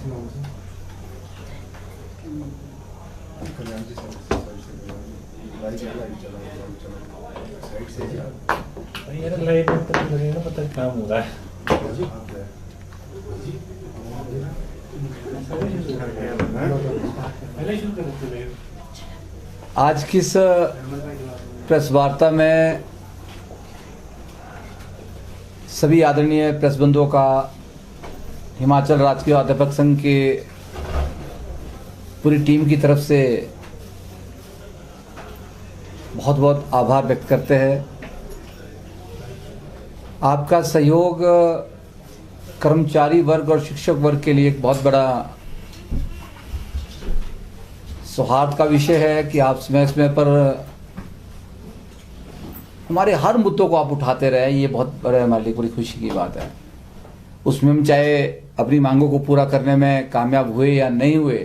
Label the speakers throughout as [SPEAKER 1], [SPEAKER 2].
[SPEAKER 1] पता काम हो रहा है।
[SPEAKER 2] आज की इस प्रेस वार्ता में सभी आदरणीय प्रेस बंधुओं का हिमाचल राजकीय अध्यापक संघ की पूरी टीम की तरफ से बहुत बहुत आभार व्यक्त करते हैं। आपका सहयोग कर्मचारी वर्ग और शिक्षक वर्ग के लिए एक बहुत बड़ा सौहार्द का विषय है कि आप समय समय पर हमारे हर मुद्दों को आप उठाते रहे। ये बहुत बड़े हमारे लिए बड़ी खुशी की बात है। उसमें हम चाहे अपनी मांगों को पूरा करने में कामयाब हुए या नहीं हुए,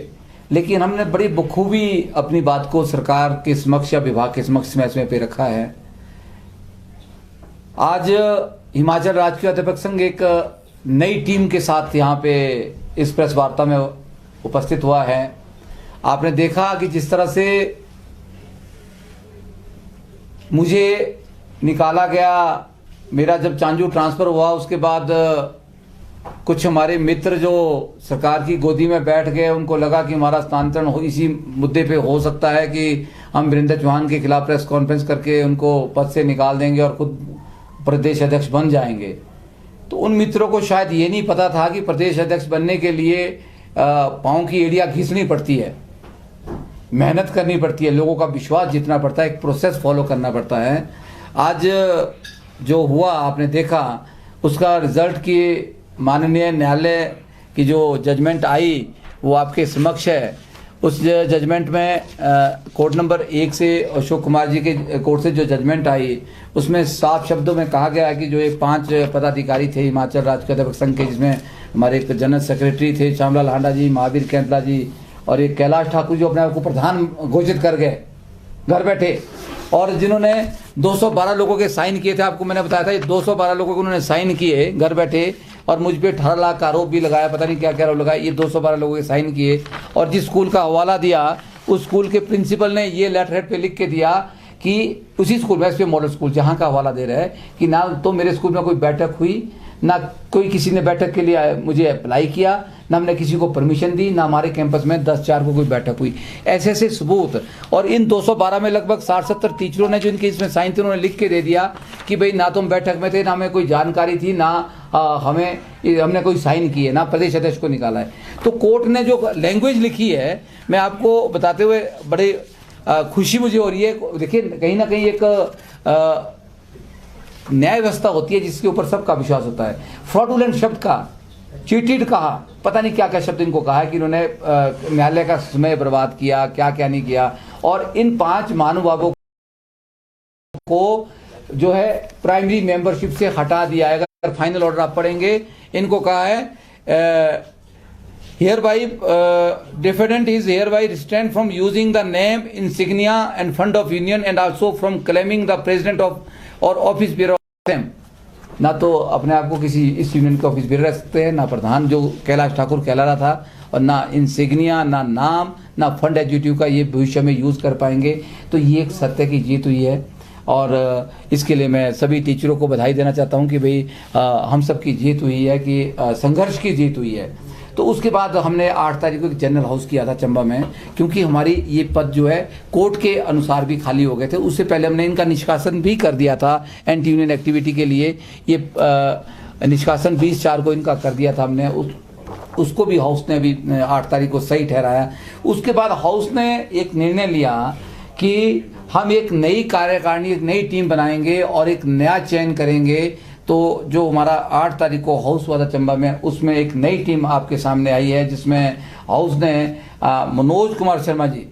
[SPEAKER 2] लेकिन हमने बड़ी बखूबी अपनी बात को सरकार के समक्ष या विभाग के समक्ष समय पे रखा है। आज हिमाचल राजकीय अध्यापक संघ एक नई टीम के साथ यहाँ पे इस प्रेस वार्ता में उपस्थित हुआ है। आपने देखा कि जिस तरह से मुझे निकाला गया, मेरा जब चांजू ट्रांसफर हुआ उसके बाद कुछ हमारे मित्र जो सरकार की गोदी में बैठ गए, उनको लगा कि हमारा स्थानांतरण इसी मुद्दे पे हो सकता है कि हम वीरेंद्र चौहान के खिलाफ प्रेस कॉन्फ्रेंस करके उनको पद से निकाल देंगे और खुद प्रदेश अध्यक्ष बन जाएंगे। तो उन मित्रों को शायद ये नहीं पता था कि प्रदेश अध्यक्ष बनने के लिए पाँव की एड़ियाँ घिसनी पड़ती है, मेहनत करनी पड़ती है, लोगों का विश्वास जीतना पड़ता है, एक प्रोसेस फॉलो करना पड़ता है। आज जो हुआ आपने देखा, उसका रिजल्ट की माननीय न्यायालय की जो जजमेंट आई वो आपके समक्ष है। उस जजमेंट में कोर्ट नंबर 1 से अशोक कुमार जी के कोर्ट से जो जजमेंट आई, उसमें साफ शब्दों में कहा गया कि जो ये 5 पदाधिकारी थे हिमाचल राज्य अध्यापक संघ के, जिसमें हमारे एक जनरल सेक्रेटरी थे श्यामलाल हांडा जी, महावीर कैंतला जी और एक कैलाश ठाकुर जो अपने आप को प्रधान घोषित कर गए घर बैठे, और जिन्होंने 212 लोगों के साइन किए थे। आपको मैंने बताया था ये 212 लोगों को उन्होंने साइन किए घर बैठे, और मुझ पे 18 लाख का आरोप भी लगाया, पता नहीं क्या क्या आरोप लगाया। ये 212 लोगों के साइन किए, और जिस स्कूल का हवाला दिया उस स्कूल के प्रिंसिपल ने ये लेटर हेड पे लिख के दिया कि उसी स्कूल में, मॉडल स्कूल जहाँ का हवाला दे रहा है, कि ना तो मेरे स्कूल में कोई बैठक हुई, ना कोई किसी ने बैठक के लिए मुझे अप्लाई किया, ना हमने किसी को परमिशन दी, ना हमारे कैंपस में 10/4 को कोई बैठक हुई। ऐसे ऐसे सबूत, और इन 212 में लगभग 60-70 टीचरों ने जो इनके इसमें साइन थे, उन्होंने लिख के दे दिया कि भाई ना तुम बैठक में थे, ना हमें कोई जानकारी थी, ना हमने कोई साइन किए, ना प्रदेश अध्यक्ष को निकाला है। तो कोर्ट ने जो लैंग्वेज लिखी है, मैं आपको बताते हुए बड़े खुशी मुझे हो रही है। देखिए, कहीं ना कहीं एक न्याय व्यवस्था होती है जिसके ऊपर सबका विश्वास होता है। फ्रॉडुलेंट शब्द का, चीटेड कहा, पता नहीं क्या क्या शब्द इनको कहा है कि इन्होंने न्यायालय का समय बर्बाद किया, क्या क्या नहीं किया। और इन 5 महानुभावों को जो है प्राइमरी मेंबरशिप से हटा दिया है। अगर फाइनल ऑर्डर आप पढ़ेंगे, इनको कहा है hereby defendant is hereby restrained from using the name, insignia and fund of union and also from claiming the president of or office bearer of them। ना तो अपने आप को किसी इस यूनियन के ऑफिस बेयर रख सकते हैं, ना प्रधान जो कैलाश ठाकुर कहला रहा था, और ना इंसिग्निया, ना नाम, ना फंड एग्जीक्यूटिव का ये भविष्य में यूज कर पाएंगे। तो ये एक सत्य की जीत हुई है, और इसके लिए मैं सभी टीचरों को बधाई देना चाहता हूँ कि भाई हम सब की जीत हुई है, कि संघर्ष की जीत हुई है। तो उसके बाद हमने 8 तारीख को एक जनरल हाउस किया था चंबा में, क्योंकि हमारी ये पद जो है कोर्ट के अनुसार भी खाली हो गए थे। उससे पहले हमने इनका निष्कासन भी कर दिया था एंटी यूनियन एक्टिविटी के लिए। ये निष्कासन 20/4 को इनका कर दिया था हमने, उसको भी हाउस ने अभी 8 तारीख को सही ठहराया। उसके बाद हाउस ने एक निर्णय लिया कि हम एक नई कार्यकारिणी, एक नई टीम बनाएंगे और एक नया चयन करेंगे। तो जो हमारा 8 तारीख को हाउस हुआ था चंबा में, उसमें एक नई टीम आपके सामने आई है, जिसमें हाउस ने मनोज कुमार शर्मा जी,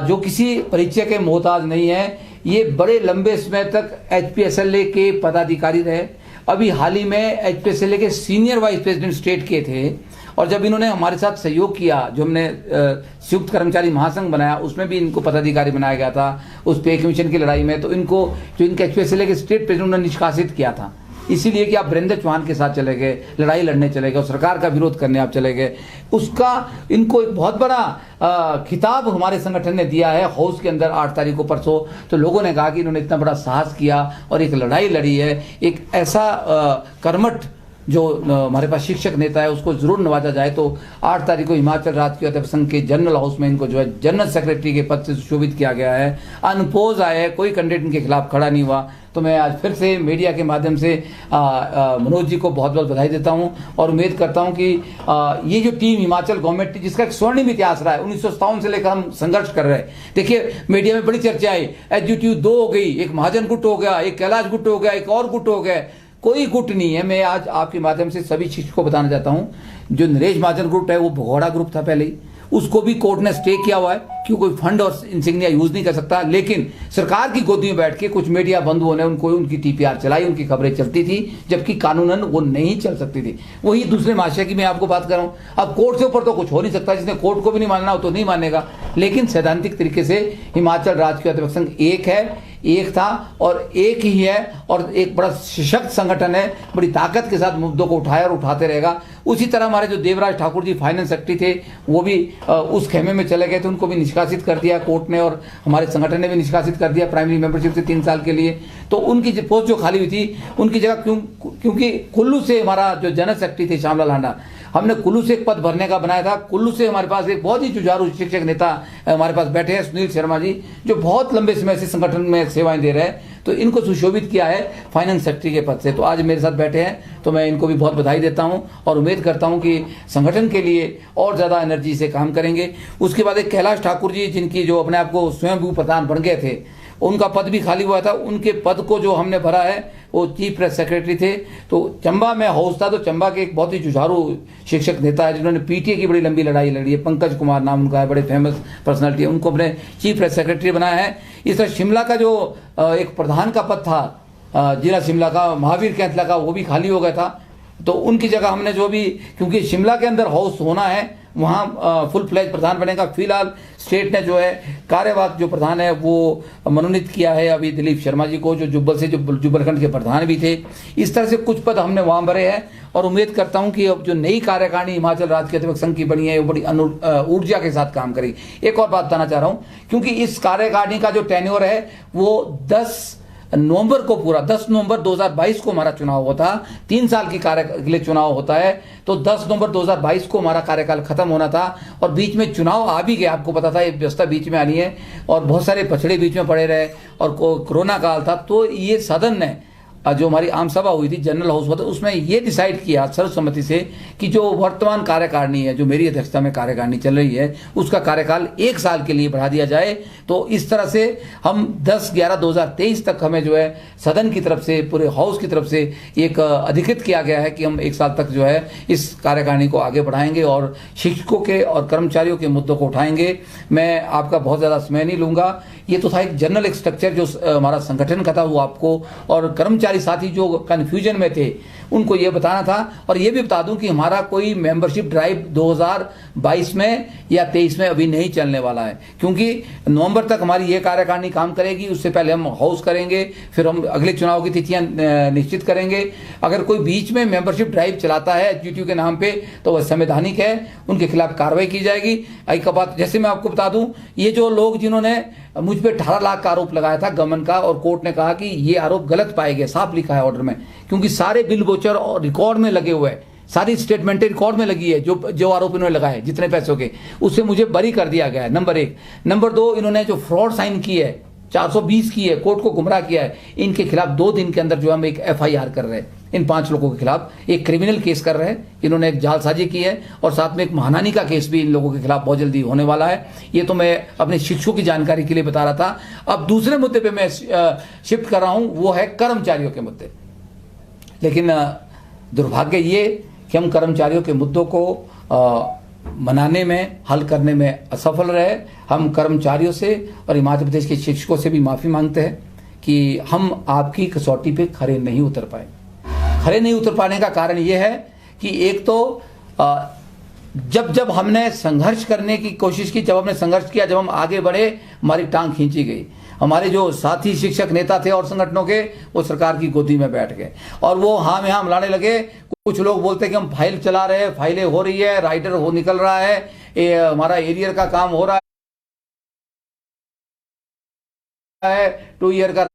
[SPEAKER 2] जो किसी परिचय के मोहताज नहीं है, ये बड़े लंबे समय तक HPSLA के पदाधिकारी रहे। अभी हाल ही में HPSLA के सीनियर वाइस प्रेसिडेंट स्टेट के थे, और जब इन्होंने हमारे साथ सहयोग किया, जो हमने संयुक्त कर्मचारी महासंघ बनाया, उसमें भी इनको पदाधिकारी बनाया गया था उस पे कमीशन की लड़ाई में। तो इनको जो इनके HPSLA के स्टेट प्रेसिडेंट ने निष्कासित किया था, इसीलिए कि आप वीरेंद्र चौहान के साथ चले गए, लड़ाई लड़ने चले गए और सरकार का विरोध करने आप चले गए। उसका इनको एक बहुत बड़ा खिताब हमारे संगठन ने दिया है हाउस के अंदर 8 तारीख को परसों। तो लोगों ने कहा कि इन्होंने इतना बड़ा साहस किया और एक लड़ाई लड़ी है, एक ऐसा कर्मठ जो हमारे पास शिक्षक नेता है उसको जरूर नवाजा जाए। तो 8 तारीख को हिमाचल राज्य अध्यापक संघ के जनरल हाउस में इनको जो है जनरल सेक्रेटरी के पद से सुशोभित किया गया है। अनपोज आए हैं, कोई कैंडिडेट इनके खिलाफ खड़ा नहीं हुआ। तो मैं आज फिर से मीडिया के माध्यम से मनोज जी को बहुत बहुत बधाई देता हूं और उम्मीद करता हूं कि ये जो टीम हिमाचल गवर्नमेंट थी जिसका एक स्वर्णिम इतिहास रहा है, 1957 से लेकर हम संघर्ष कर रहे हैं। देखिए मीडिया में बड़ी चर्चा आई, एसजीटीयू 2 हो गई, एक महाजन गुट हो गया, एक कैलाश गुट हो गया, एक और गुट हो गया। कोई गुट नहीं है। मैं आज आपके माध्यम से सभी शिक्षकों को बताना चाहता हूं, जो नरेश महाजन ग्रुप है वो भगोड़ा ग्रुप था पहले ही, उसको भी कोर्ट ने स्टे किया हुआ है कि कोई फंड और इंसिग्निया यूज नहीं कर सकता। लेकिन सरकार की गोदी में बैठ के कुछ मीडिया बंधुओं ने उनको उनकी टीपीआर चलाई, उनकी खबरें चलती थी, जबकि कानूनन वो नहीं चल सकती थी। वही दूसरे महाशय की मैं आपको बात कर रहा हूं। अब कोर्ट से ऊपर तो कुछ हो नहीं सकता, जिसने कोर्ट को भी नहीं मानना हो तो नहीं मानेगा। लेकिन सैद्धांतिक तरीके से हिमाचल राज्य अध्यापक संघ एक है, एक था और एक ही है और एक बड़ा सशक्त संगठन है, बड़ी ताकत के साथ मुद्दों को उठाया और उठाते रहेगा। उसी तरह हमारे जो देवराज ठाकुर जी फाइनेंस सेक्रेटरी थे वो भी उस खेमे में चले गए थे, उनको भी निष्कासित कर दिया कोर्ट ने और हमारे संगठन ने भी निष्कासित कर दिया प्राइमरी मेंबरशिप से 3 साल के लिए। तो उनकी पोस्ट जो खाली हुई थी उनकी जगह क्योंकि कुल्लू से हमारा जो जनरल सेक्रेटरी थे श्यामलाल हांडा, हमने कुल्लू से एक पद भरने का बनाया था। कुल्लू से हमारे पास एक बहुत ही जुझारू शिक्षक नेता हमारे पास बैठे हैं सुनील शर्मा जी, जो बहुत लंबे समय से संगठन में सेवाएं दे रहे हैं। तो इनको सुशोभित किया है फाइनेंस सेक्रेटरी के पद से। तो आज मेरे साथ बैठे हैं तो मैं इनको भी बहुत बधाई देता हूं और उम्मीद करता हूं कि संगठन के लिए और ज़्यादा एनर्जी से काम करेंगे। उसके बाद एक कैलाश ठाकुर जी, जिनकी जो अपने आप को स्वयं प्रधान बन गए थे, उनका पद भी खाली हुआ था। उनके पद को जो हमने भरा है वो चीफ प्रेस सेक्रेटरी थे। तो चंबा में हाउस था, तो चंबा के एक बहुत ही जुझारू शिक्षक नेता है जिन्होंने पीटीए की बड़ी लंबी लड़ाई लड़ी है, पंकज कुमार नाम उनका है, बड़े फेमस पर्सनालिटी है, उनको अपने चीफ प्रेस सेक्रेटरी बनाया है। इस तरह शिमला का जो एक प्रधान का पद था जिला शिमला का, महावीर कैंथला का, वो भी खाली हो गया था। तो उनकी जगह हमने जो भी, क्योंकि शिमला के अंदर हाउस होना है वहाँ फुल फ्लैज प्रधान बनेगा। फिलहाल स्टेट ने जो है कार्यवाहक जो प्रधान है वो मनोनीत किया है अभी दिलीप शर्मा जी को, जो जुब्बल से जुब्बलखंड के प्रधान भी थे। इस तरह से कुछ पद हमने वहाँ भरे हैं और उम्मीद करता हूँ कि अब जो नई कार्यकारिणी हिमाचल राज्य अध्यापक संघ की बनी है वो बड़ी ऊर्जा के साथ काम करेगी। एक और बात बताना चाह रहा हूँ, क्योंकि इस कार्यकारिणी का जो टेन्योर है वो 10 नवंबर को पूरा 10 नवंबर 2022 को हमारा चुनाव होता है। 3 साल की कार्य के लिए चुनाव होता है। तो 10 नवंबर 2022 को हमारा कार्यकाल खत्म होना था और बीच में चुनाव आ भी गया। आपको पता था ये व्यवस्था बीच में आनी है और बहुत सारे पछड़े बीच में पड़े रहे और कोरोना काल था। तो ये सदन ने जो हमारी आम सभा हुई थी, जनरल हाउस हुआ था, उसमें ये डिसाइड किया सर्वसम्मति से कि जो वर्तमान कार्यकारिणी है, जो मेरी अध्यक्षता में कार्यकारिणी चल रही है, उसका कार्यकाल 1 साल के लिए बढ़ा दिया जाए। तो इस तरह से हम 10/11/2023 तक हमें जो है सदन की तरफ से, पूरे हाउस की तरफ से एक अधिकृत किया गया है कि हम 1 साल तक जो है इस कार्यकारिणी को आगे बढ़ाएंगे और शिक्षकों के और कर्मचारियों के मुद्दों को उठाएंगे। मैं आपका बहुत ज़्यादा समय नहीं लूंगा। ये तो था एक जनरल एक स्ट्रक्चर जो हमारा संगठन का था, वो आपको और कर्मचारी साथी जो कंफ्यूजन में थे उनको ये बताना था। और ये भी बता दूं कि हमारा कोई मेंबरशिप ड्राइव 2022 में या 23 में अभी नहीं चलने वाला है, क्योंकि नवंबर तक हमारी ये कार्यकारिणी काम करेगी। उससे पहले हम हाउस करेंगे, फिर हम अगले चुनाव की तिथियां निश्चित करेंगे। अगर कोई बीच में मेंबरशिप ड्राइव चलाता है एसजीटीयू के नाम पे तो वह संवैधानिक है, उनके खिलाफ कार्रवाई की जाएगी। एक बात जैसे मैं आपको बता दूं, ये जो लोग जिन्होंने मुझ पे 18 लाख का आरोप लगाया था गवर्नमेंट का, और कोर्ट ने कहा कि ये आरोप गलत पाए गए, साफ लिखा है ऑर्डर में, क्योंकि सारे बिल वोचर और रिकॉर्ड में लगे हुए हैं, सारी स्टेटमेंटें रिकॉर्ड में लगी है, जो आरोप इन्होंने लगाए जितने पैसों के, उससे मुझे बरी कर दिया गया है। नंबर 1। नंबर 2, इन्होंने जो फ्रॉड साइन की है 420 की है, कोर्ट को गुमराह किया है, इनके खिलाफ 2 दिन के अंदर जो हम एक FIR कर रहे हैं। इन 5 लोगों के खिलाफ एक क्रिमिनल केस कर रहे हैं, इन्होंने एक जालसाजी की है और साथ में एक महानानी का केस भी इन लोगों के खिलाफ बहुत जल्दी होने वाला है। ये तो मैं अपने शिक्षकों की जानकारी के लिए बता रहा था। अब दूसरे मुद्दे पे मैं शिफ्ट कर रहा हूं, वो है कर्मचारियों के मुद्दे। लेकिन दुर्भाग्य ये कि हम कर्मचारियों के मुद्दों को मनाने में, हल करने में असफल रहे। हम कर्मचारियों से और हिमाचल प्रदेश के शिक्षकों से भी माफ़ी मांगते हैं कि हम आपकी कसौटी पे खरे नहीं उतर पाए। खरे नहीं उतर पाने का कारण यह है कि एक तो जब हमने संघर्ष करने की कोशिश की, जब हमने संघर्ष किया, जब हम आगे बढ़े, हमारी टांग खींची गई। हमारे जो साथी शिक्षक नेता थे और संगठनों के, वो सरकार की गोदी में बैठ गए और वो हाँ में हाँ मिलाने लगे। कुछ लोग बोलते हैं कि हम फाइल चला रहे हैं, फाइलें हो रही है, राइटर हो निकल रहा है, हमारा एरियर का काम हो रहा है, 2 ईयर का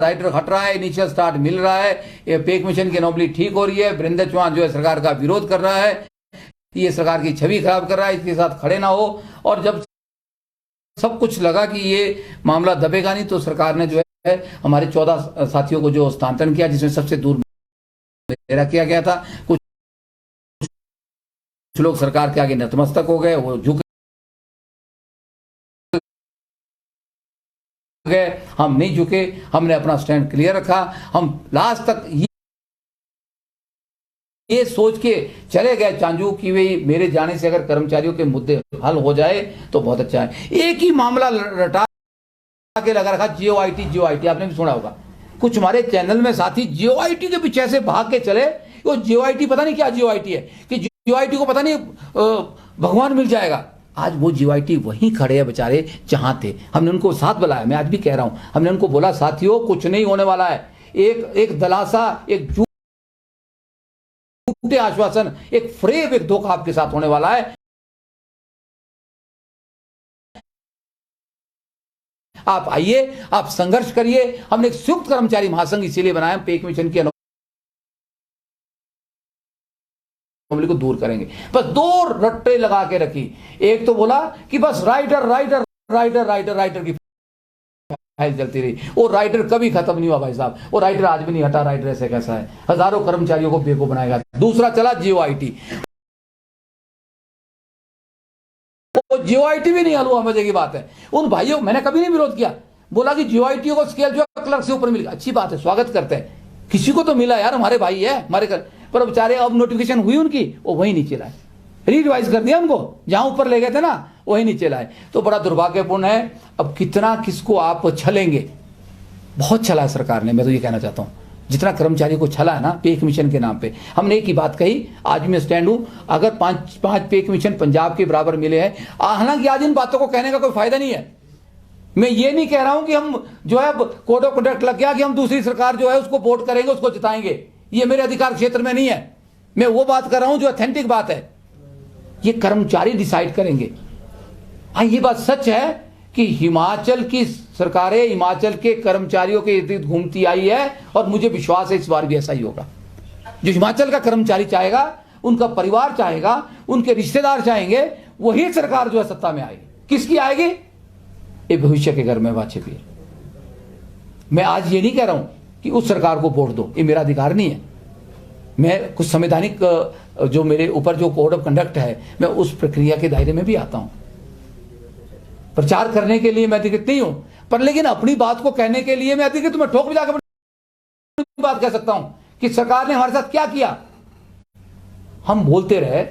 [SPEAKER 2] राइटर हट रहा है, इनिशियल स्टार्ट मिल रहा है, ये पे कमीशन की अनोमली ठीक हो रही है, वीरेंद्र चौहान जो है सरकार का विरोध कर रहा है, ये सरकार की छवि खराब कर रहा है, इसके साथ खड़े ना हो। और जब सब कुछ लगा कि ये मामला दबेगा नहीं, तो सरकार ने जो है हमारे 14 साथियों को जो हस्तांतरण किया, जिसमें सबसे दूर मेरा किया गया था। कुछ लोग सरकार के आगे नतमस्तक हो गए, वो झुक गए, हम नहीं झुके, हमने अपना स्टैंड क्लियर रखा। हम लास्ट तक ये सोच के चले गए चांजू कि भाई मेरे जाने से अगर कर्मचारियों के मुद्दे हल हो जाए तो बहुत अच्छा है। एक ही मामला रटा के लगा रखा, जीओआईटी जीओआईटी, आपने भी सुना होगा। कुछ हमारे चैनल में साथी जीओआईटी के पीछे से भाग के चले, वो जीओआईटी पता नहीं क्या जीओआईटी है, कि जीओआईटी को पता नहीं भगवान मिल जाएगा। आज वो जीओआईटी वहीं खड़े हैं बेचारे जहां थे। हमने उनको साथ बुलाया, मैं आज भी कह रहा हूं, हमने उनको बोला साथियों कुछ नहीं होने वाला है, एक दलासा, एक झूठे आश्वासन, एक फ्रेब, एक धोखा आपके साथ होने वाला है। आप आइए, आप संघर्ष करिए। हमने एक संयुक्त कर्मचारी महासंघ इसीलिए बनाया, पे कमीशन की अनोमली को दूर करेंगे। बस 2 रट्टे लगा के रखी, एक तो बोला कि बस writer writer writer writer writer की फाइल चलती रही, वो राइटर कभी खत्म नहीं हुआ भाई साहब, वो राइटर आज भी नहीं हटा। राइटर ऐसे कैसा है, हजारों कर्मचारियों को बेवकूफ बनाएगा। दूसरा चला जीओआईटी, जीओआईटी भी नहीं हल हुआ। मजे की बात है, उन भाइयों, मैंने कभी नहीं विरोध किया, बोला कि जीओआईटी को स्केल जो क्लर्क से ऊपर मिल गया, अच्छी बात है, स्वागत करते हैं, किसी को तो मिला यार, हमारे भाई है हमारे घर पर। बेचारे अब नोटिफिकेशन हुई उनकी, वो वही नीचे लाए, रिवाइज कर दिया उनको, जहां ऊपर ले गए थे ना वही नीचे लाए। तो बड़ा दुर्भाग्यपूर्ण है। अब कितना किसको आप छलेंगे, बहुत छला है सरकार ने। मैं तो ये कहना चाहता हूं, जितना कर्मचारी को छला है ना पे कमीशन के नाम पे। हमने एक ही बात कही, आज मैं स्टैंड हूं, अगर 5 पे कमीशन पंजाब के बराबर मिले हैं, हालांकि आज इन बातों को कहने का कोई फायदा नहीं है। मैं ये नहीं कह रहा हूं कि हम जो है कोड ऑफ कंडक्ट लग गया कि हम दूसरी सरकार जो है उसको वोट करेंगे, उसको जिताएंगे, ये मेरे अधिकार क्षेत्र में नहीं है। मैं वो बात कर रहा हूं जो ऑथेंटिक बात है, ये कर्मचारी डिसाइड करेंगे। हाँ, ये बात सच है कि हिमाचल की सरकारें हिमाचल के कर्मचारियों के इर्द गिर्द घूमती आई है, और मुझे विश्वास है इस बार भी ऐसा ही होगा। जो हिमाचल का कर्मचारी चाहेगा, उनका परिवार चाहेगा, उनके रिश्तेदार चाहेंगे, वही सरकार जो है सत्ता में आएगी। किसकी आएगी? ये भविष्य के घर में बात छिपी है। मैं आज ये नहीं कह रहा हूं कि उस सरकार को वोट दो, ये मेरा अधिकार नहीं है। मैं कुछ संवैधानिक जो मेरे ऊपर जो कोड ऑफ कंडक्ट है, मैं उस प्रक्रिया के दायरे में भी आता हूं। प्रचार करने के लिए मैं अधिकृत नहीं हूं, पर लेकिन अपनी बात को कहने के लिए मैं अधिकृत, मैं ठोक बजा कर बात कह सकता हूं कि सरकार ने हमारे साथ क्या किया। हम बोलते रहे,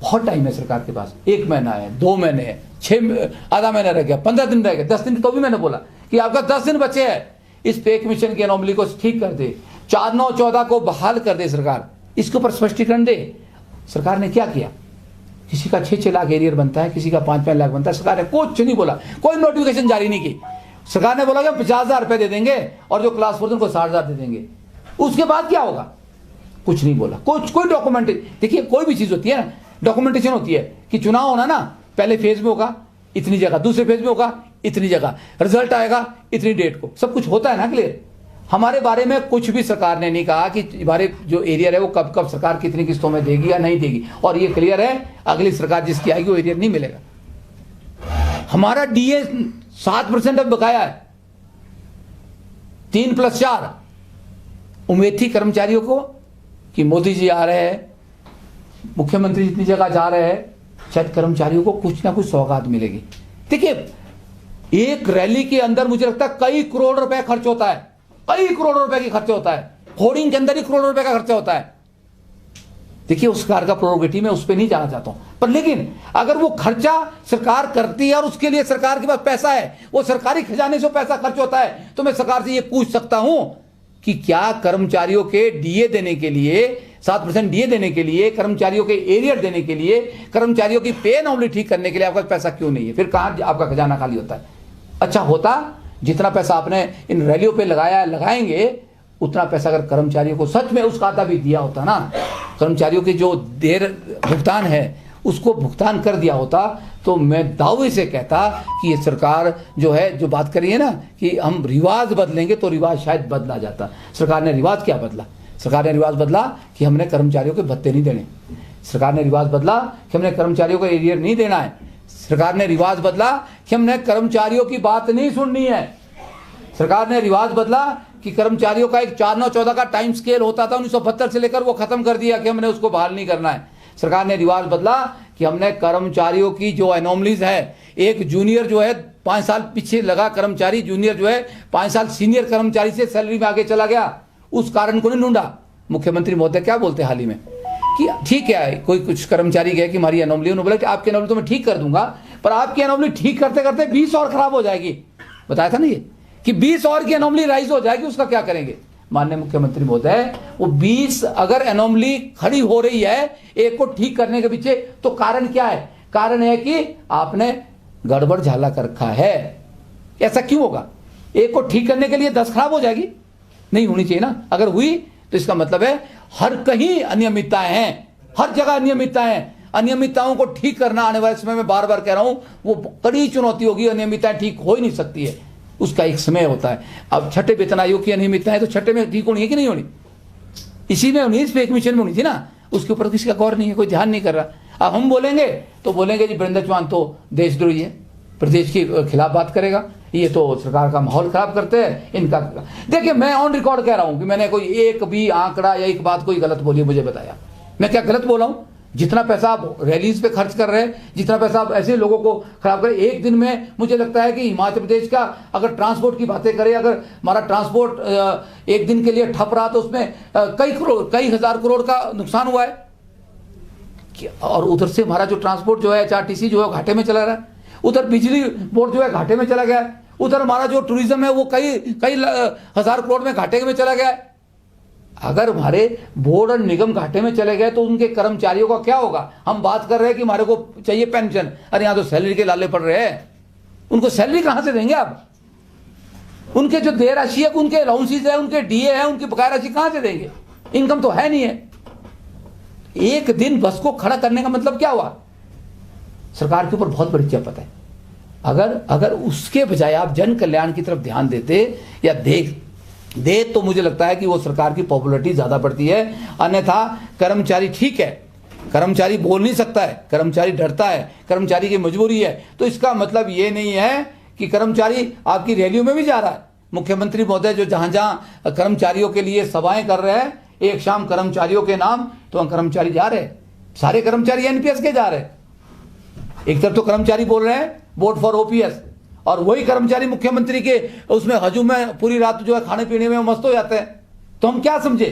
[SPEAKER 2] बहुत टाइम है सरकार के पास, 1 महीना है, 2 महीने है, 6 आधा महीना रह गया, 15 दिन रह गए, 10 दिन, तो भी मैंने बोला कि आपका 10 दिन बचे हैं, इस पे कमीशन की अनोमली को ठीक कर दे, 4/9/14 को बहाल कर दे सरकार, इसके ऊपर स्पष्टीकरण दे। सरकार ने क्या किया? किसी का 6-6 लाख एरियर बनता है, किसी का 5-5 लाख बनता है, सरकार ने कुछ नहीं बोला, कोई नोटिफिकेशन जारी नहीं की। सरकार ने बोला कि हम 50,000 रुपए दे देंगे और जो क्लास 4 को 60,000 दे देंगे। उसके बाद क्या होगा? कुछ नहीं बोला। कोई डॉक्यूमेंट, देखिए कोई भी चीज होती है ना, डॉक्यूमेंटेशन होती है कि चुनाव होना ना, पहले फेज में होगा इतनी जगह, दूसरे फेज में होगा इतनी जगह, रिजल्ट आएगा इतनी डेट को, सब कुछ होता है ना क्लियर। हमारे बारे में कुछ भी सरकार ने नहीं कहा कि हमारे जो एरियर है वो कब कब सरकार कितनी किस्तों में देगी या नहीं देगी, और ये क्लियर है अगली सरकार जिसकी आएगी वो एरियर नहीं मिलेगा। हमारा डीए 7% अब बकाया है, 3+4। उम्मीद थी कर्मचारियों को कि मोदी जी आ रहे हैं, मुख्यमंत्री जितनी जगह जा रहे हैं, शायद कर्मचारियों को कुछ ना कुछ सौगात मिलेगी। देखिए, एक रैली के अंदर मुझे लगता है कई करोड़ रुपए खर्च होता है, कई करोड़ रुपए की खर्चा होता है, होर्डिंग के अंदर ही करोड़ रुपए का खर्चा होता है। देखिए, उस सरकार का प्रोरोगेटिव में उस पर नहीं जाना चाहता हूं, पर लेकिन अगर वो खर्चा सरकार करती है और उसके लिए सरकार के पास पैसा है, वो सरकारी खजाने से पैसा खर्च होता है, तो मैं सरकार से ये पूछ सकता हूं कि क्या कर्मचारियों के डीए देने के लिए 7% डीए देने के लिए, कर्मचारियों के एरियर देने के लिए, कर्मचारियों की पे नॉर्मली ठीक करने के लिए आपका पैसा क्यों नहीं है? फिर कहाँ आपका खजाना खाली होता है? अच्छा होता जितना पैसा आपने इन रैलियों पे लगाया, लगाएंगे, उतना पैसा अगर कर्मचारियों को सच में उसका आधा भी दिया होता ना, कर्मचारियों की जो देर भुगतान है उसको भुगतान कर दिया होता, तो मैं दावे से कहता कि ये सरकार जो है, जो बात करी है ना कि हम रिवाज बदलेंगे, तो रिवाज शायद बदला जाता। सरकार ने रिवाज क्या बदला? सरकार ने रिवाज बदला कि हमने कर्मचारियों के भत्ते नहीं देने। सरकार ने रिवाज बदला कि हमने कर्मचारियों को एरियर नहीं देना है। सरकार ने रिवाज बदला कि हमने कर्मचारियों की बात नहीं सुननी है। सरकार ने रिवाज बदला कि कर्मचारियों का एक 4-9-14 का टाइम स्केल होता था 1972 से लेकर, वो खत्म कर दिया कि हमने उसको बहाल नहीं करना है। सरकार ने रिवाज बदला कि हमने कर्मचारियों की जो एनोमलीज है, एक जूनियर जो है 5 साल पीछे लगा कर्मचारी, जूनियर जो है 5 साल सीनियर कर्मचारी से सैलरी में आगे चला गया, उस कारण को नहीं ढूंढा। मुख्यमंत्री महोदय क्या बोलते हाल ही में कि ठीक है, कोई कुछ कर्मचारी गए कि हमारी एनोमली, उन्होंने बोला कि आपकी एनोमली तो मैं ठीक कर दूंगा, पर आपकी एनोमली ठीक करते करते 20 और खराब हो जाएगी। बताया था ना ये कि 20 और की एनोमली राइज हो जाएगी, उसका क्या करेंगे? माननीय मुख्यमंत्री महोदय, वो 20 अगर एनोमली खड़ी हो रही है एक को ठीक करने के पीछे, तो कारण क्या है? कारण है कि आपने गड़बड़ झाला कर रखा है। ऐसा क्यों होगा? एक को ठीक करने के लिए 10 खराब हो जाएगी? नहीं होनी चाहिए ना। अगर हुई तो इसका मतलब है हर कहीं अनियमितताएं हैं, हर जगह अनियमितताएं हैं। अनियमितताओं को ठीक करना आने वाले समय में, बार बार कह रहा हूं, वो कड़ी चुनौती होगी। अनियमितताएं ठीक हो ही नहीं सकती है, उसका एक समय होता है। अब छठे वेतन आयोग की अनियमितताएं तो छठे में ठीक होनी है कि नहीं होनी? इसी में होनी, इस पे एक मिशन में होनी थी ना, उसके ऊपर किसी का गौर नहीं है, कोई ध्यान नहीं कर रहा। अब हम बोलेंगे तो बोलेंगे जी वीरेंद्र चौहान तो देशद्रोही है, प्रदेश के खिलाफ बात करेगा, ये तो सरकार का माहौल खराब करते हैं इनका। देखिए, मैं ऑन रिकॉर्ड कह रहा हूं कि मैंने कोई एक भी आंकड़ा या एक बात कोई गलत बोली, मुझे बताया। मैं क्या गलत बोला हूं? जितना पैसा आप रैलीज पे खर्च कर रहे हैं, जितना पैसा आप ऐसे लोगों को खराब करें, एक दिन में मुझे लगता है कि हिमाचल प्रदेश का, अगर ट्रांसपोर्ट की बातें करें, अगर हमारा ट्रांसपोर्ट एक दिन के लिए ठप रहा तो उसमें कई हजार करोड़ का नुकसान हुआ है। और उधर से हमारा जो ट्रांसपोर्ट जो है, HRTC जो है घाटे में चला रहा है, उधर बिजली बोर्ड जो है घाटे में चला गया है, उधर हमारा जो टूरिज्म है वो कई हजार करोड़ में घाटे में चला गया है। अगर हमारे बोर्ड और निगम घाटे में चले गए तो उनके कर्मचारियों का क्या होगा? हम बात कर रहे हैं कि हमारे को चाहिए पेंशन, अरे यहां तो सैलरी के लाले पड़ रहे हैं। उनको सैलरी कहां से देंगे आप? उनके जो देय राशि है, उनके अलाउंसेस है, उनके डीए है, उनकी बकाया राशि कहां से देंगे? इनकम तो है नहीं है। एक दिन बस को खड़ा करने का मतलब क्या हुआ? सरकार के ऊपर बहुत बड़ी चपत है। अगर उसके बजाय आप जन कल्याण की तरफ ध्यान देते या दे तो मुझे लगता है कि वो सरकार की पॉपुलैरिटी ज्यादा बढ़ती है। अन्यथा कर्मचारी, ठीक है, कर्मचारी बोल नहीं सकता है, कर्मचारी डरता है, कर्मचारी की मजबूरी है, तो इसका मतलब ये नहीं है कि कर्मचारी आपकी रैलियों में भी जा रहा है। मुख्यमंत्री महोदय जो जहां जहां कर्मचारियों के लिए सभाएं कर रहे हैं, एक शाम कर्मचारियों के नाम, तो कर्मचारी जा रहे हैं, सारे कर्मचारी एनपीएस के जा रहे हैं। एक तरफ तो कर्मचारी बोल रहे हैं वोट फॉर ओपीएस, और वही कर्मचारी मुख्यमंत्री के उसमें हजूम में पूरी रात जो है खाने पीने में मस्त हो जाते हैं। तो हम क्या समझे?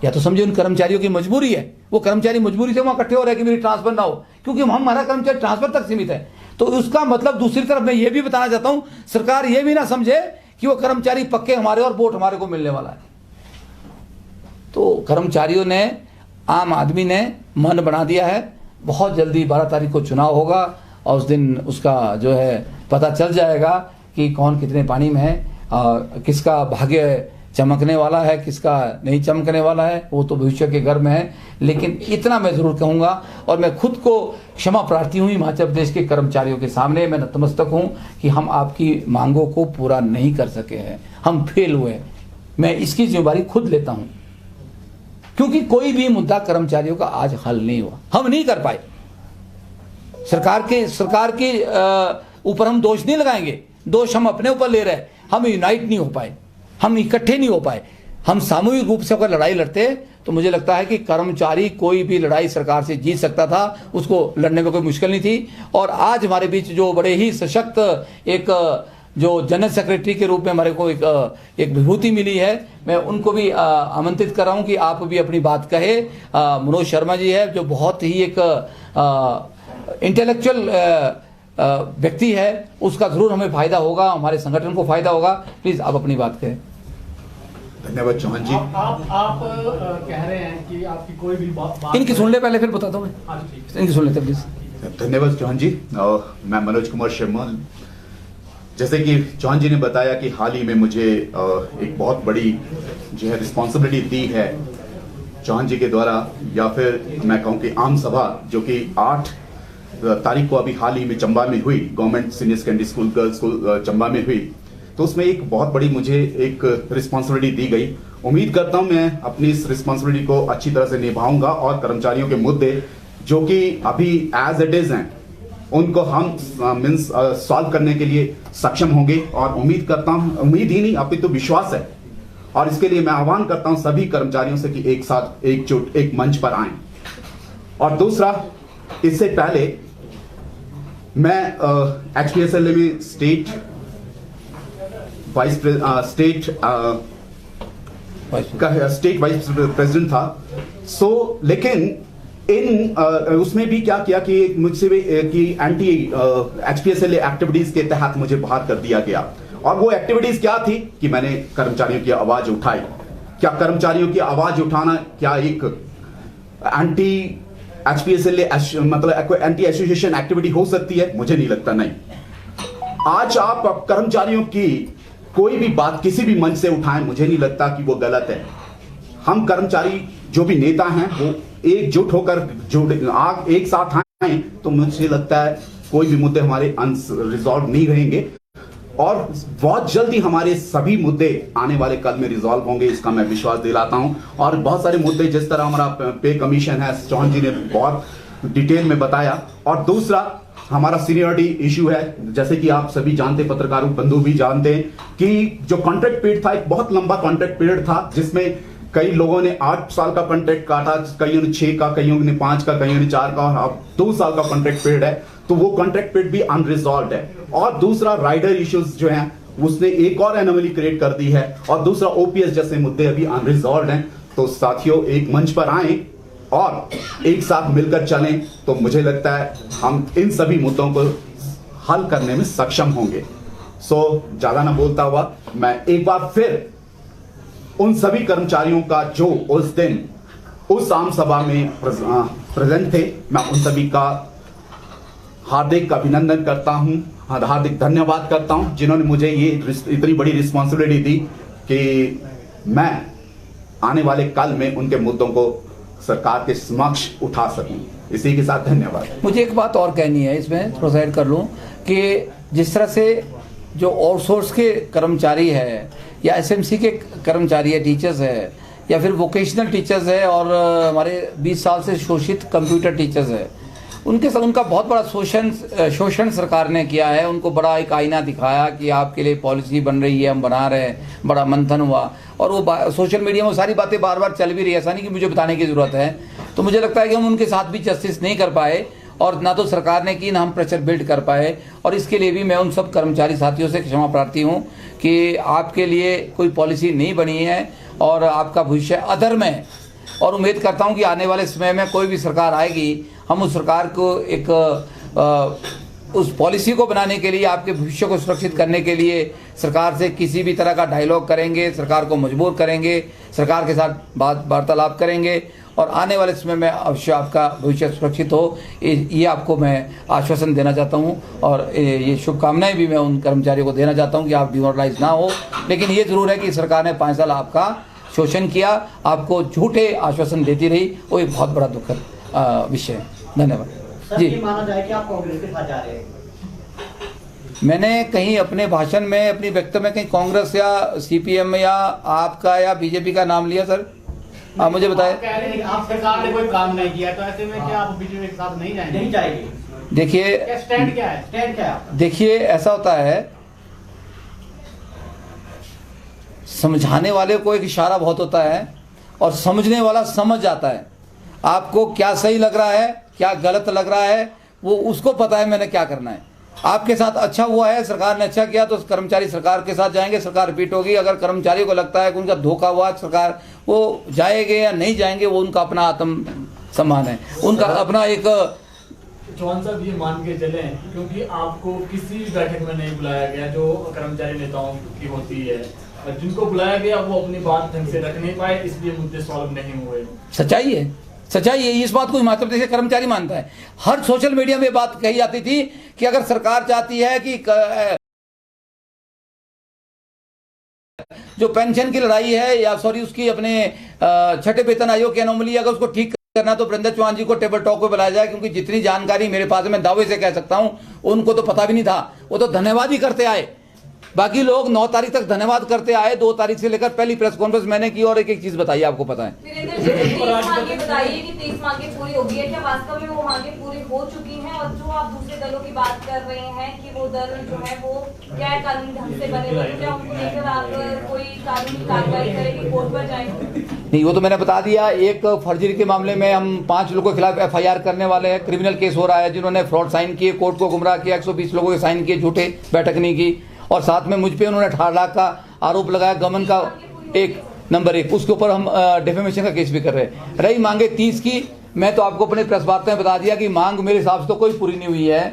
[SPEAKER 2] या तो समझे उन कर्मचारियों की मजबूरी है, वो कर्मचारी मजबूरी से वहां इकट्ठे हो रहे हैं कि मेरी ट्रांसफर ना हो, क्योंकि हमारा कर्मचारी ट्रांसफर तक सीमित है। तो उसका मतलब दूसरी तरफ मैं ये भी बताना चाहता हूं, सरकार ये भी ना समझे कि वो कर्मचारी पक्के हमारे और वोट हमारे को मिलने वाला है। तो कर्मचारियों ने, आम आदमी ने मन बना दिया है। बहुत जल्दी 12 तारीख को चुनाव होगा और उस दिन उसका जो है पता चल जाएगा कि कौन कितने पानी में है, किसका भाग्य चमकने वाला है, किसका नहीं चमकने वाला है, वो तो भविष्य के घर में है। लेकिन इतना मैं जरूर कहूंगा, और मैं खुद को क्षमा प्रार्थी हूं हिमाचल प्रदेश के कर्मचारियों के सामने, मैं नतमस्तक हूं कि हम आपकी मांगों को पूरा नहीं कर सके हैं, हम फेल हुए। मैं इसकी जिम्मेदारी खुद लेता हूं, क्योंकि कोई भी मुद्दा कर्मचारियों का आज हल नहीं हुआ, हम नहीं कर पाए। सरकार के ऊपर हम दोष नहीं लगाएंगे, दोष हम अपने ऊपर ले रहे हैं। हम यूनाइट नहीं हो पाए, हम इकट्ठे नहीं हो पाए। हम सामूहिक रूप से अगर लड़ाई लड़ते तो मुझे लगता है कि कर्मचारी कोई भी लड़ाई सरकार से जीत सकता था, उसको लड़ने में कोई मुश्किल नहीं थी। और आज हमारे बीच जो बड़े ही सशक्त एक जो जनरल सेक्रेटरी के रूप में हमारे को एक विभूति मिली है, मैं उनको भी आमंत्रित कर रहा हूं कि आप भी अपनी बात कहे। मनोज शर्मा जी है, जो बहुत ही एक इंटेलेक्चुअल व्यक्ति है, उसका जरूर हमें फायदा होगा, हमारे संगठन को फायदा होगा। प्लीज आप अपनी बात कहें।
[SPEAKER 3] धन्यवाद चौहान जी।
[SPEAKER 4] आप कह रहे हैं कि आपकी कोई भी बात
[SPEAKER 2] इनकी सुन ले पहले, फिर बताता हूँ मैं।
[SPEAKER 4] हाँ जी, ठीक है।
[SPEAKER 2] इनकी सुन लेते प्लीज।
[SPEAKER 3] धन्यवाद चौहान जी। मैं मनोज कुमार शर्मा। जैसे कि चौहान जी ने बताया कि हाल ही में मुझे एक बहुत बड़ी जो है रिस्पॉन्सिबिलिटी दी है चौहान जी के द्वारा, या फिर मैं कहूँ कि आम सभा जो कि 8 तारीख को अभी हाल ही में चंबा में हुई, government senior secondary school girls school Chamba में हुई, तो उसमें एक बहुत बड़ी मुझे एक रिस्पॉन्सिबिलिटी दी गई। उम्मीद करता हूं मैं अपनी इस रिस्पॉन्सिबिलिटी को अच्छी तरह से निभाऊंगा और कर्मचारियों के मुद्दे जो कि अभी एज इट इज हैं उनको हम मीन्स सॉल्व करने के लिए सक्षम होंगे। और उम्मीद करता हूं, उम्मीद ही नहीं अभी तो विश्वास है, और इसके लिए मैं आह्वान करता हूं सभी कर्मचारियों से कि एक साथ एकजुट एक मंच पर आएं। और दूसरा, इससे पहले मैं HPSLA में स्टेट वाइस प्रेसिडेंट था। लेकिन इन उसमें भी क्या किया कि मुझसे कि एंटी HPSLA एक्टिविटीज के तहत मुझे बाहर कर दिया गया। और वो एक्टिविटीज क्या थी कि मैंने कर्मचारियों की आवाज उठाई। क्या कर्मचारियों की आवाज उठाना क्या एक एंटी HPSLA मतलब एंटी एसोसिएशन एक्टिविटी हो सकती है? मुझे नहीं लगता। नहीं। आज आप कर्मचारियों की कोई भी बात किसी भी मंच से उठाएं, मुझे नहीं लगता कि वो गलत है। हम कर्मचारी जो भी नेता हैं वो एकजुट होकर एक साथ आए तो मुझे लगता है कोई भी मुद्दे हमारे अनरिजॉल्व नहीं रहेंगे, और बहुत जल्दी हमारे सभी मुद्दे आने वाले कल में रिजॉल्व होंगे, इसका मैं विश्वास दिलाता हूं। और बहुत सारे मुद्दे जिस तरह हमारा पे कमीशन है, चौहान जी ने बहुत डिटेल में बताया। और दूसरा हमारा सीनियरिटी इश्यू है, जैसे कि आप सभी जानते, पत्रकारों बंधु भी जानते हैं कि जो कॉन्ट्रैक्ट पीरियड था एक बहुत लंबा कॉन्ट्रैक्ट पीरियड था, जिसमें कई लोगों ने 8 साल का कॉन्ट्रैक्ट काटा, कईयों ने 6 का, कईयों ने 5 का, कईयों ने 4 का, और अब 2 साल का कॉन्ट्रैक्ट पीरियड है। तो वो कॉन्ट्रैक्ट पीरियड भी अनरिजॉल्व है। और दूसरा राइडर इश्यूज जो हैं उसने एक और एनोमली क्रिएट कर दी है, और दूसरा OPS जैसे मुद्दे अभी अनरिजॉल्व हैं। तो साथियों, एक मंच पर आए और एक साथ मिलकर चलें तो मुझे लगता है हम इन सभी मुद्दों को हल करने में सक्षम होंगे। ज्यादा ना बोलता हुआ मैं एक बार फिर उन सभी कर्मचारियों का जो उस दिन उस आम सभा में प्रेजेंट थे, मैं उन सभी का हार्दिक अभिनंदन करता हूं, हार्दिक धन्यवाद करता हूं, जिन्होंने मुझे ये इतनी बड़ी रिस्पॉन्सिबिलिटी दी कि मैं आने वाले कल में उनके मुद्दों को सरकार के समक्ष उठा सकूं। इसी के साथ धन्यवाद।
[SPEAKER 2] मुझे एक बात और कहनी है, इसमें थोड़ा सा ऐड कर लूं कि जिस तरह से जो आउटसोर्स के कर्मचारी है या SMC के कर्मचारी है, टीचर्स है, या फिर वोकेशनल टीचर्स है, और हमारे 20 साल से शोषित कंप्यूटर टीचर्स है, उनके साथ उनका बहुत बड़ा शोषण सरकार ने किया है। उनको बड़ा एक आईना दिखाया कि आपके लिए पॉलिसी बन रही है, हम बना रहे हैं, बड़ा मंथन हुआ, और वो सोशल मीडिया में सारी बातें बार बार चल भी रही है, ऐसा नहीं कि मुझे बताने की ज़रूरत है। तो मुझे लगता है कि हम उनके साथ भी जस्टिस नहीं कर पाए, और ना तो सरकार ने की, ना हम प्रेशर बिल्ड कर पाए। और इसके लिए भी मैं उन सब कर्मचारी साथियों से क्षमा प्रार्थी हूँ कि आपके लिए कोई पॉलिसी नहीं बनी है और आपका भविष्य अधर्म है। और उम्मीद करता हूँ कि आने वाले समय में कोई भी सरकार आएगी, हम उस सरकार को एक उस पॉलिसी को बनाने के लिए, आपके भविष्य को सुरक्षित करने के लिए सरकार से किसी भी तरह का डायलॉग करेंगे, सरकार को मजबूर करेंगे, सरकार के साथ वार्तालाप करेंगे, और आने वाले समय में अवश्य आपका भविष्य सुरक्षित हो, ये आपको मैं आश्वासन देना चाहता हूँ। और ये शुभकामनाएं भी मैं उन कर्मचारियों को देना चाहता हूँ कि आप डिमोरलाइज ना हो। लेकिन ये ज़रूर है कि सरकार ने 5 साल आपका शोषण किया, आपको झूठे आश्वासन देती रही, वो एक बहुत बड़ा दुखद विषय है। धन्यवाद जी।
[SPEAKER 4] माना जाए कि आप कांग्रेस के साथ जा रहे हैं?
[SPEAKER 2] मैंने कहीं अपने भाषण में, अपनी वक्तव्य में कहीं कांग्रेस या CPM या आपका या BJP का नाम लिया? सर आप मुझे बताएं।
[SPEAKER 4] आप कह रहे हैं आप सरकार ने कोई काम नहीं किया, तो ऐसे में क्या आप BJP के साथ नहीं जाएंगे? नहीं जाएंगे।
[SPEAKER 2] देखिए
[SPEAKER 4] स्टैंड क्या है? स्टैंड क्या है आपका?
[SPEAKER 2] देखिए, ऐसा होता है, समझाने वाले को एक इशारा बहुत होता है और समझने वाला समझ जाता है। आपको क्या सही लग रहा है, क्या गलत लग रहा है, वो उसको पता है मैंने क्या करना है। आपके साथ अच्छा हुआ है, सरकार ने अच्छा किया, तो कर्मचारी सरकार के साथ जाएंगे, सरकार रिपीट होगी। अगर कर्मचारी को लगता है कि उनका धोखा हुआ, सरकार वो जाएंगे या नहीं जाएंगे, वो उनका अपना आत्म सम्मान है, उनका अपना एक।
[SPEAKER 5] चौहान साहब, ये मान के चले क्योंकि आपको किसी बैठक में नहीं बुलाया गया जो कर्मचारी नेताओं की होती है, और जिनको बुलाया गया वो अपनी बात ढंग से रख नहीं पाए, इसलिए मुद्दे सॉल्व नहीं हुए।
[SPEAKER 2] सच्चाई है, सच्चाई है। इस बात को हिमाचल प्रदेश का कर्मचारी मानता है। हर सोशल मीडिया में बात कही जाती थी कि अगर सरकार चाहती है कि जो पेंशन की लड़ाई है या सॉरी उसकी अपने छठे वेतन आयोग की अनोमली अगर उसको ठीक करना तो वृंदा चौहान जी को टेबल टॉक पे बुलाया जाए, क्योंकि जितनी जानकारी मेरे पास है मैं दावे से कह सकता हूं उनको तो पता भी नहीं था। वो तो धन्यवाद ही करते आए। बाकी लोग 9 तारीख तक धन्यवाद करते आए। 2 तारीख से लेकर पहली प्रेस कॉन्फ्रेंस मैंने की। और एक एक चीज बताइए, आपको पता है
[SPEAKER 6] वीरेंद्र जी, 23 मांगे बताइए कि 23 मांगे पूरी हो गई है क्या? वास्तव में वो मांगे पूरी हो चुकी हैं? और जो आप दूसरे दलों की बात कर रहे हैं कि वो दल जो है वो गैर कानूनी ढंग से बने हुए, क्या उनको लेकर आप कोई कानूनी कार्रवाई करेंगे, कोर्ट पर जाएंगे?
[SPEAKER 2] नहीं, वो तो मैंने बता दिया। एक फर्जरी के मामले में हम 5 लोगों के खिलाफ FIR करने वाले हैं। क्रिमिनल केस हो रहा है जिन्होंने फ्रॉड साइन किए, कोर्ट को गुमराह किया, 120 लोगों के साइन किए झूठे, बैठक नहीं की, और साथ में मुझ पे उन्होंने 18 लाख का आरोप लगाया गमन का। एक नंबर 1 उसके ऊपर हम डिफेमेशन का केस भी कर रहे हैं। रही मांगे 30 की, मैं तो आपको अपने प्रेस वार्ता में बता दिया कि मांग मेरे हिसाब से तो कोई पूरी नहीं हुई है।